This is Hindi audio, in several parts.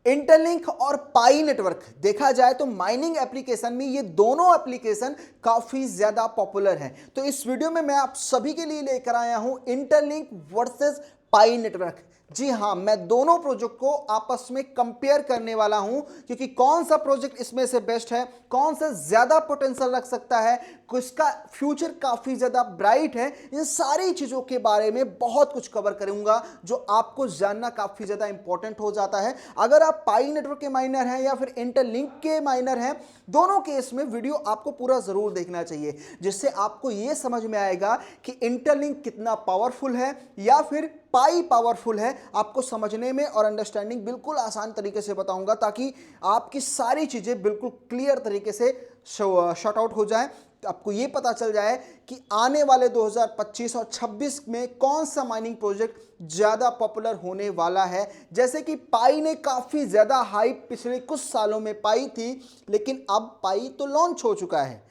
इंटरलिंक और पाई नेटवर्क देखा जाए तो माइनिंग एप्लीकेशन में ये दोनों एप्लीकेशन काफी ज्यादा पॉपुलर हैं। तो इस वीडियो में मैं आप सभी के लिए लेकर आया हूं इंटरलिंक वर्सेस पाई नेटवर्क। जी हां, मैं दोनों प्रोजेक्ट को आपस में कंपेयर करने वाला हूं क्योंकि कौन सा प्रोजेक्ट इसमें से बेस्ट है, कौन सा ज्यादा पोटेंशियल रख सकता है, किसका फ्यूचर काफी ज्यादा ब्राइट है। इन सारी चीजों के बारे में बहुत कुछ कवर करूंगा जो आपको जानना काफी ज्यादा इंपॉर्टेंट हो जाता है। अगर आप पाई नेटवर्क के माइनर हैं या फिर इंटरलिंक के माइनर हैं, दोनों केस में वीडियो आपको पूरा जरूर देखना चाहिए, जिससे आपको यह समझ में आएगा कि इंटरलिंक कितना पावरफुल है या फिर पाई पावरफुल है। आपको समझने में और अंडरस्टैंडिंग बिल्कुल आसान तरीके से बताऊंगा ताकि आपकी सारी चीजें बिल्कुल क्लियर तरीके से शॉर्ट आउट हो जाए। आपको ये पता चल जाए कि आने वाले 2025 और 26 में कौन सा माइनिंग प्रोजेक्ट ज्यादा पॉपुलर होने वाला है। जैसे कि पाई ने काफी ज्यादा हाइप पिछले कुछ सालों में पाई थी, लेकिन अब पाई तो लॉन्च हो चुका है।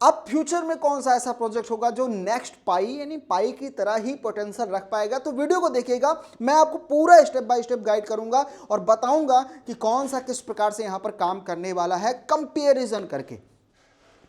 अब फ्यूचर में कौन सा ऐसा प्रोजेक्ट होगा जो नेक्स्ट पाई यानी पाई की तरह ही पोटेंशियल रख पाएगा। तो वीडियो को देखिएगा, मैं आपको पूरा स्टेप बाय स्टेप गाइड करूंगा और बताऊंगा कि कौन सा किस प्रकार से यहां पर काम करने वाला है कंपैरिजन करके।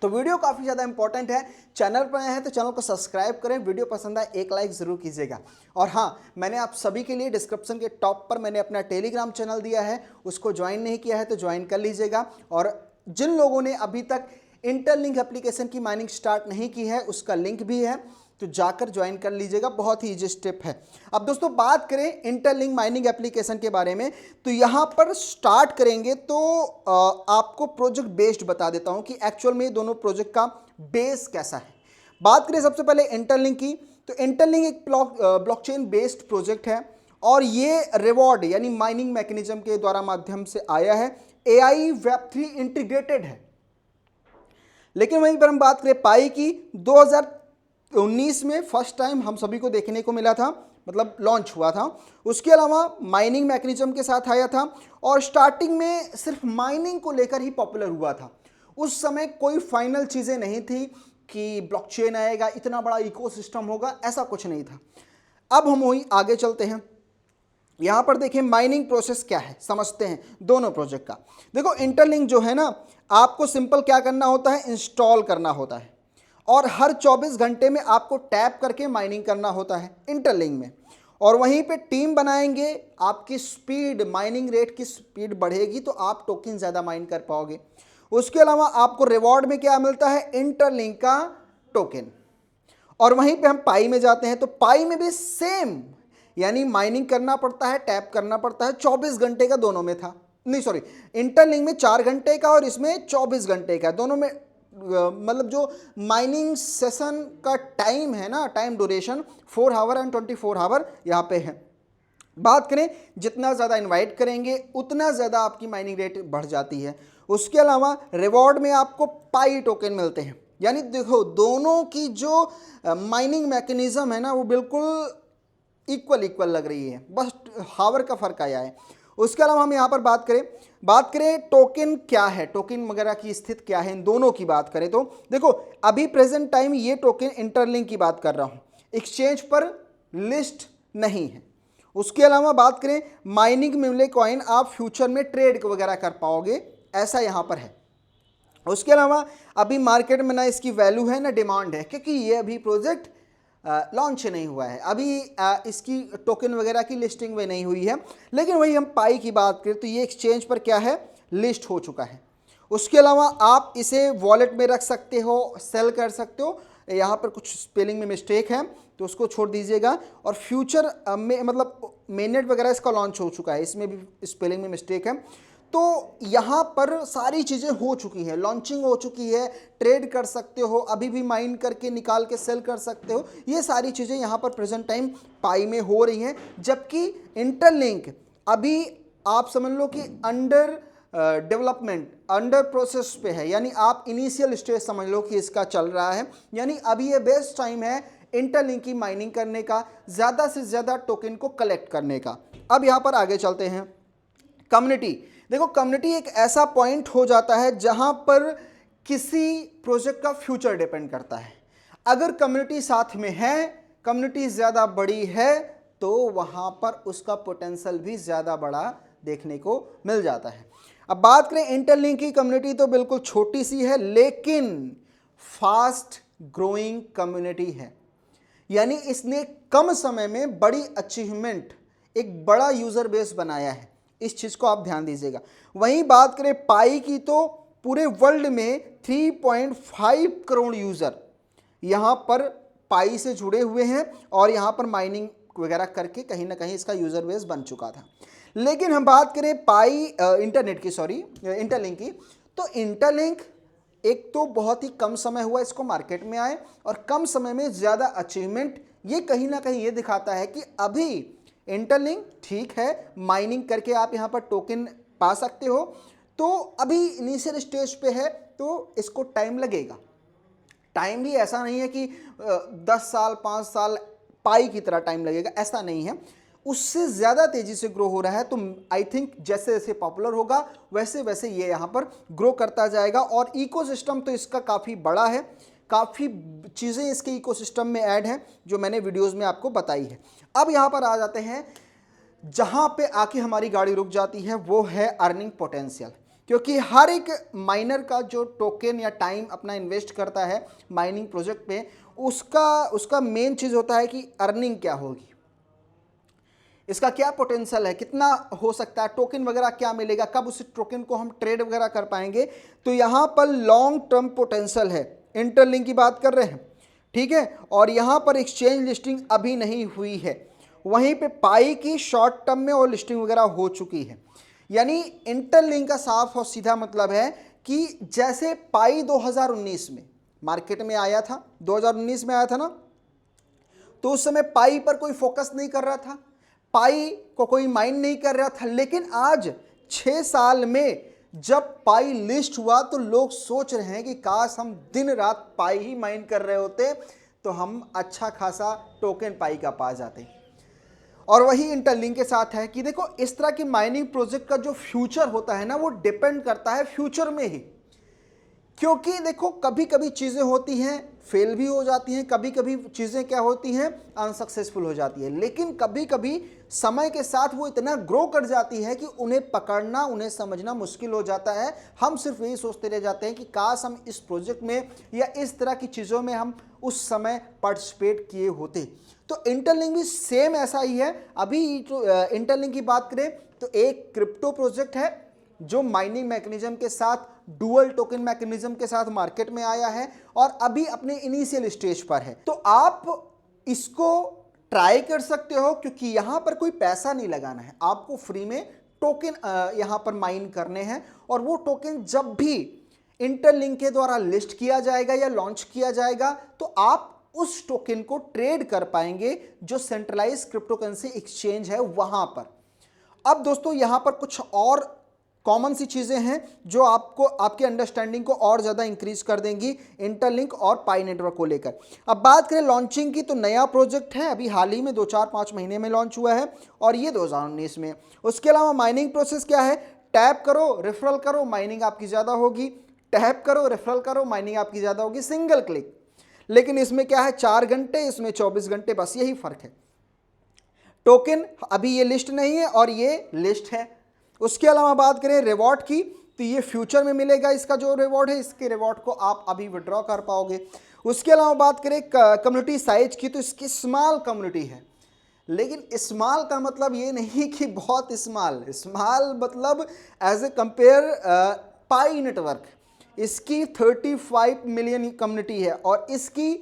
तो वीडियो काफी ज्यादा इंपॉर्टेंट है। चैनल पर आए हैं तो चैनल को सब्सक्राइब करें, वीडियो पसंद आए एक लाइक जरूर कीजिएगा। और हाँ, मैंने आप सभी के लिए डिस्क्रिप्शन के टॉप पर मैंने अपना टेलीग्राम चैनल दिया है, उसको ज्वाइन नहीं किया है तो ज्वाइन कर लीजिएगा। और जिन लोगों ने अभी तक इंटरलिंक एप्लीकेशन की माइनिंग स्टार्ट नहीं की है, उसका लिंक भी है, तो जाकर ज्वाइन कर लीजिएगा। बहुत ही इजी स्टेप है। अब दोस्तों बात करें इंटरलिंक माइनिंग एप्लीकेशन के बारे में, तो यहां पर स्टार्ट करेंगे तो आपको प्रोजेक्ट बेस्ड बता देता हूं कि एक्चुअल में दोनों प्रोजेक्ट का बेस कैसा है। बात करें सबसे पहले इंटरलिंक की, तो इंटरलिंक एक ब्लॉकचेन बेस्ड प्रोजेक्ट है और ये रिवॉर्ड यानी माइनिंग मैकेनिज्म के द्वारा माध्यम से आया है। AI Web3 इंटीग्रेटेड है। लेकिन वहीं पर हम बात करें पाई की, 2019 में फर्स्ट टाइम हम सभी को देखने को मिला था, मतलब लॉन्च हुआ था। उसके अलावा माइनिंग मैकेनिज्म के साथ आया था और स्टार्टिंग में सिर्फ माइनिंग को लेकर ही पॉपुलर हुआ था। उस समय कोई फाइनल चीज़ें नहीं थी कि ब्लॉकचेन आएगा, इतना बड़ा इकोसिस्टम होगा, ऐसा कुछ नहीं था। अब हम वहीं आगे चलते हैं। यहां पर देखें माइनिंग प्रोसेस क्या है, समझते हैं दोनों प्रोजेक्ट का। देखो इंटरलिंक जो है ना, आपको सिंपल क्या करना होता है, इंस्टॉल करना होता है और हर 24 घंटे में आपको टैप करके माइनिंग करना होता है इंटरलिंक में। और वहीं पे टीम बनाएंगे, आपकी स्पीड माइनिंग रेट की स्पीड बढ़ेगी तो आप टोकन ज़्यादा माइन कर पाओगे। उसके अलावा आपको रिवॉर्ड में क्या मिलता है, इंटरलिंक का टोकन। और वहीं पे हम पाई में जाते हैं तो पाई में भी सेम, यानी माइनिंग करना पड़ता है, टैप करना पड़ता है। 24 घंटे का दोनों में था, नहीं सॉरी, इंटरलिंक में 4 घंटे का और इसमें 24 घंटे का, दोनों में मतलब जो माइनिंग सेशन का टाइम है ना, time duration 4 hour and 24 hour यहाँ पे है। बात करें जितना ज़्यादा इनवाइट करेंगे उतना ज़्यादा आपकी माइनिंग रेट बढ़ जाती है। उसके अलावा रिवॉर्ड में आपको पाई टोकन मिलते हैं। यानी देखो दोनों की जो माइनिंग मैकेनिज्म है ना, वो बिल्कुल इक्वल लग रही है, बस हावर का फर्क आया है। उसके अलावा हम यहाँ पर बात करें टोकन क्या है, टोकन वगैरह की स्थिति क्या है, इन दोनों की बात करें तो देखो अभी प्रेजेंट टाइम ये टोकन इंटरलिंक की बात कर रहा हूँ, एक्सचेंज पर लिस्ट नहीं है। उसके अलावा बात करें माइनिंग में मिले कॉइन आप फ्यूचर में ट्रेड वगैरह कर पाओगे, ऐसा यहाँ पर है। उसके अलावा अभी मार्केट में ना इसकी वैल्यू है ना डिमांड है, क्योंकि ये अभी प्रोजेक्ट लॉन्च नहीं हुआ है, अभी इसकी टोकन वगैरह की लिस्टिंग में नहीं हुई है। लेकिन वही हम पाई की बात करें तो ये एक्सचेंज पर क्या है, लिस्ट हो चुका है। उसके अलावा आप इसे वॉलेट में रख सकते हो, सेल कर सकते हो। यहाँ पर कुछ स्पेलिंग में मिस्टेक है तो उसको छोड़ दीजिएगा। और फ्यूचर में मतलब मेननेट वगैरह इसका लॉन्च हो चुका है, इसमें भी स्पेलिंग में मिस्टेक है। तो यहाँ पर सारी चीज़ें हो चुकी हैं, लॉन्चिंग हो चुकी है, ट्रेड कर सकते हो, अभी भी माइन करके निकाल के सेल कर सकते हो। ये सारी चीज़ें यहाँ पर प्रेजेंट टाइम पाई में हो रही हैं। जबकि इंटरलिंक अभी आप समझ लो कि अंडर डेवलपमेंट, अंडर प्रोसेस पे है, यानी आप इनिशियल स्टेज समझ लो कि इसका चल रहा है। यानी अभी ये बेस्ट टाइम है इंटरलिंक की माइनिंग करने का, ज़्यादा से ज़्यादा टोकन को कलेक्ट करने का। अब यहाँ पर आगे चलते हैं कम्युनिटी। देखो कम्युनिटी एक ऐसा पॉइंट हो जाता है जहां पर किसी प्रोजेक्ट का फ्यूचर डिपेंड करता है। अगर कम्युनिटी साथ में है, कम्युनिटी ज़्यादा बड़ी है, तो वहां पर उसका पोटेंशियल भी ज़्यादा बड़ा देखने को मिल जाता है। अब बात करें इंटरलिंक की कम्युनिटी, तो बिल्कुल छोटी सी है लेकिन फास्ट ग्रोइंग कम्युनिटी है, यानी इसने कम समय में बड़ी अचीवमेंट, एक बड़ा यूजर बेस बनाया है। इस चीज को आप ध्यान दीजिएगा। वहीं बात करें पाई की, तो पूरे वर्ल्ड में 3.5 करोड़ यूजर यहां पर पाई से जुड़े हुए हैं और यहां पर माइनिंग वगैरह करके कहीं ना कहीं इसका यूजर बेस बन चुका था। लेकिन हम बात करें इंटरलिंक की, तो इंटरलिंक एक तो बहुत ही कम समय हुआ इसको मार्केट में आए और कम समय में ज़्यादा अचीवमेंट, ये कहीं ना कहीं ये दिखाता है कि अभी इंटरलिंक ठीक है, माइनिंग करके आप यहाँ पर टोकन पा सकते हो, तो अभी इनिशियल स्टेज पे है, तो इसको टाइम लगेगा। टाइम भी ऐसा नहीं है कि 10 साल 5 साल पाई की तरह टाइम लगेगा, ऐसा नहीं है, उससे ज़्यादा तेज़ी से ग्रो हो रहा है। तो आई थिंक जैसे जैसे पॉपुलर होगा वैसे वैसे ये यहाँ पर ग्रो करता जाएगा और इकोसिस्टम तो इसका काफ़ी बड़ा है, काफ़ी चीज़ें इसके इकोसिस्टम में ऐड हैं जो मैंने वीडियोज़ में आपको बताई है। अब यहाँ पर आ जाते हैं जहाँ पे आके हमारी गाड़ी रुक जाती है, वो है अर्निंग पोटेंशियल। क्योंकि हर एक माइनर का जो टोकन या टाइम अपना इन्वेस्ट करता है माइनिंग प्रोजेक्ट पे, उसका मेन चीज़ होता है कि अर्निंग क्या होगी, इसका क्या पोटेंशियल है, कितना हो सकता है, टोकन वगैरह क्या मिलेगा, कब उस टोकन को हम ट्रेड वगैरह कर पाएंगे। तो यहाँ पर लॉन्ग टर्म पोटेंशियल है, इंटरलिंक की बात कर रहे हैं, ठीक है। और यहाँ पर एक्सचेंज लिस्टिंग अभी नहीं हुई है, वहीं पे पाई की शॉर्ट टर्म में और लिस्टिंग वगैरह हो चुकी है। यानी इंटरलिंक का साफ और सीधा मतलब है कि जैसे पाई 2019 में मार्केट में आया था, 2019 में आया था ना, तो उस समय पाई पर कोई फोकस नहीं कर रहा था, पाई को कोई माइन नहीं कर रहा था। लेकिन आज 6 साल में जब पाई लिस्ट हुआ तो लोग सोच रहे हैं कि काश हम दिन रात पाई ही माइन कर रहे होते तो हम अच्छा खासा टोकन पाई का पा जाते। और वही इंटरलिंक के साथ है कि देखो, इस तरह की माइनिंग प्रोजेक्ट का जो फ्यूचर होता है ना, वो डिपेंड करता है फ्यूचर में ही। क्योंकि देखो, कभी कभी चीज़ें होती हैं फेल भी हो जाती हैं, कभी कभी चीज़ें क्या होती हैं अनसक्सेसफुल हो जाती है, लेकिन कभी कभी समय के साथ वो इतना ग्रो कर जाती है कि उन्हें पकड़ना, उन्हें समझना मुश्किल हो जाता है। हम सिर्फ यही सोचते रह जाते हैं कि काश हम इस प्रोजेक्ट में या इस तरह की चीज़ों में हम उस समय पार्टिसिपेट किए होते। तो इंटरलिंक भी सेम ऐसा ही है। अभी जो इंटरलिंक की बात करें तो एक क्रिप्टो प्रोजेक्ट है जो माइनिंग मैकेनिज्म के साथ, डुअल टोकन मैकेनिज्म के साथ मार्केट में आया है और अभी अपने इनिशियल स्टेज पर है। तो आप इसको ट्राई कर सकते हो, क्योंकि यहां पर कोई पैसा नहीं लगाना है, आपको फ्री में टोकन यहां पर माइन करने हैं और वो टोकन जब भी इंटरलिंक के द्वारा लिस्ट किया जाएगा या लॉन्च किया जाएगा तो आप उस टोकन को ट्रेड कर पाएंगे जो सेंट्रलाइज क्रिप्टोकरेंसी एक्सचेंज है वहां पर। अब दोस्तों, यहां पर कुछ और कॉमन सी चीज़ें हैं जो आपको, आपकी अंडरस्टैंडिंग को और ज़्यादा इंक्रीज कर देंगी इंटरलिंक और पाई नेटवर्क को लेकर। अब बात करें लॉन्चिंग की, तो नया प्रोजेक्ट है, अभी हाल ही में 2-4-5 महीने में लॉन्च हुआ है और ये 2019 में। उसके अलावा माइनिंग प्रोसेस क्या है, टैप करो रेफरल करो, माइनिंग आपकी ज़्यादा होगी, टैप करो रेफरल करो, माइनिंग आपकी ज़्यादा होगी, सिंगल क्लिक। लेकिन इसमें क्या है, 4 घंटे, इसमें 24 घंटे, बस यही फ़र्क है। टोकन अभी ये लिस्ट नहीं है और ये लिस्ट है। उसके अलावा बात करें रिवॉर्ड की, तो ये फ्यूचर में मिलेगा, इसका जो रिवॉर्ड है, इसके रिवॉर्ड को आप अभी विड्रॉ कर पाओगे। उसके अलावा बात करें कम्युनिटी साइज की, तो इसकी स्मॉल कम्युनिटी है। लेकिन स्मॉल का मतलब ये नहीं कि बहुत स्मॉल मतलब as a compare Pi network, इसकी 35 मिलियन कम्युनिटी है और इसकी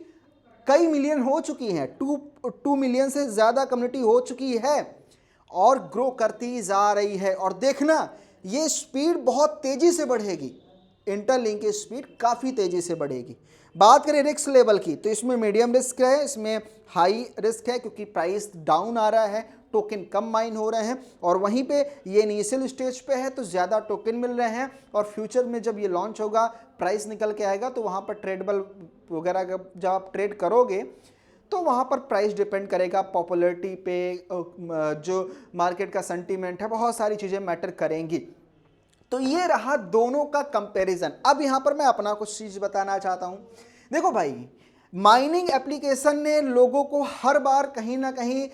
कई मिलियन हो चुकी हैं, 2 मिलियन से ज़्यादा कम्युनिटी हो चुकी है और ग्रो करती जा रही है। और देखना, ये स्पीड बहुत तेज़ी से बढ़ेगी, इंटरलिंक की स्पीड काफ़ी तेज़ी से बढ़ेगी। बात करें रिस्क लेवल की, तो इसमें मीडियम रिस्क है, इसमें हाई रिस्क है क्योंकि प्राइस डाउन आ रहा है, टोकन कम माइन हो रहे हैं और वहीं पे ये इनिशियल स्टेज पे है तो ज़्यादा टोकन मिल रहे हैं और फ्यूचर में जब ये लॉन्च होगा, प्राइस निकल के आएगा तो वहाँ पर ट्रेडेबल वगैरह जब आप ट्रेड करोगे तो वहाँ पर प्राइस डिपेंड करेगा पॉपुलैरिटी पे, जो मार्केट का सेंटीमेंट है, बहुत सारी चीज़ें मैटर करेंगी। तो ये रहा दोनों का कंपैरिजन। अब यहाँ पर मैं अपना कुछ चीज़ बताना चाहता हूँ। देखो भाई, माइनिंग एप्लीकेशन ने लोगों को हर बार कहीं ना कहीं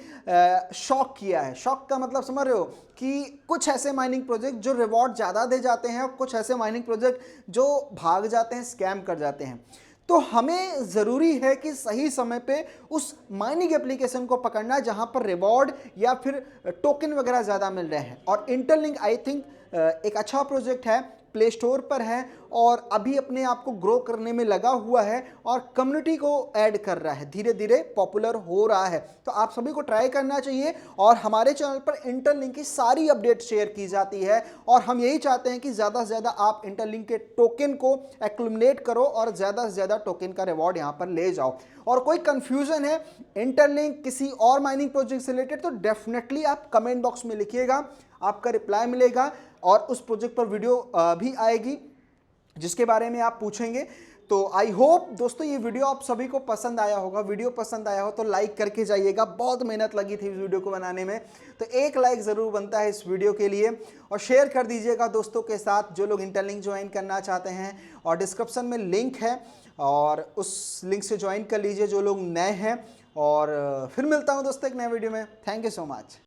शॉक किया है। शॉक का मतलब समझ रहे हो कि कुछ ऐसे माइनिंग प्रोजेक्ट जो रिवॉर्ड ज़्यादा दे जाते हैं और कुछ ऐसे माइनिंग प्रोजेक्ट जो भाग जाते हैं, स्कैम कर जाते हैं। तो हमें ज़रूरी है कि सही समय पे उस माइनिंग एप्लीकेशन को पकड़ना जहां पर रिवॉर्ड या फिर टोकन वगैरह ज़्यादा मिल रहे हैं। और इंटरलिंक आई थिंक एक अच्छा प्रोजेक्ट है, प्ले स्टोर पर है और अभी अपने आप को ग्रो करने में लगा हुआ है और कम्युनिटी को ऐड कर रहा है, धीरे धीरे पॉपुलर हो रहा है। तो आप सभी को ट्राई करना चाहिए और हमारे चैनल पर इंटरलिंक की सारी अपडेट शेयर की जाती है और हम यही चाहते हैं कि ज़्यादा से ज़्यादा आप इंटरलिंक के टोकन को एक्युमुलेट करो और ज़्यादा से ज़्यादा टोकन का रिवॉर्ड यहाँ पर ले जाओ। और कोई कंफ्यूजन है इंटरलिंक किसी और माइनिंग प्रोजेक्ट से रिलेटेड तो डेफिनेटली आप कमेंट बॉक्स में लिखिएगा, आपका रिप्लाई मिलेगा और उस प्रोजेक्ट पर वीडियो भी आएगी जिसके बारे में आप पूछेंगे। तो आई होप दोस्तों ये वीडियो आप सभी को पसंद आया होगा। वीडियो पसंद आया हो तो लाइक करके जाइएगा, बहुत मेहनत लगी थी इस वीडियो को बनाने में, तो एक लाइक ज़रूर बनता है इस वीडियो के लिए। और शेयर कर दीजिएगा दोस्तों के साथ जो लोग इंटरलिंक ज्वाइन करना चाहते हैं, और डिस्क्रिप्शन में लिंक है और उस लिंक से ज्वाइन कर लीजिए जो लोग नए हैं। और फिर मिलता हूँ दोस्तों एक नए वीडियो में। Thank you so much.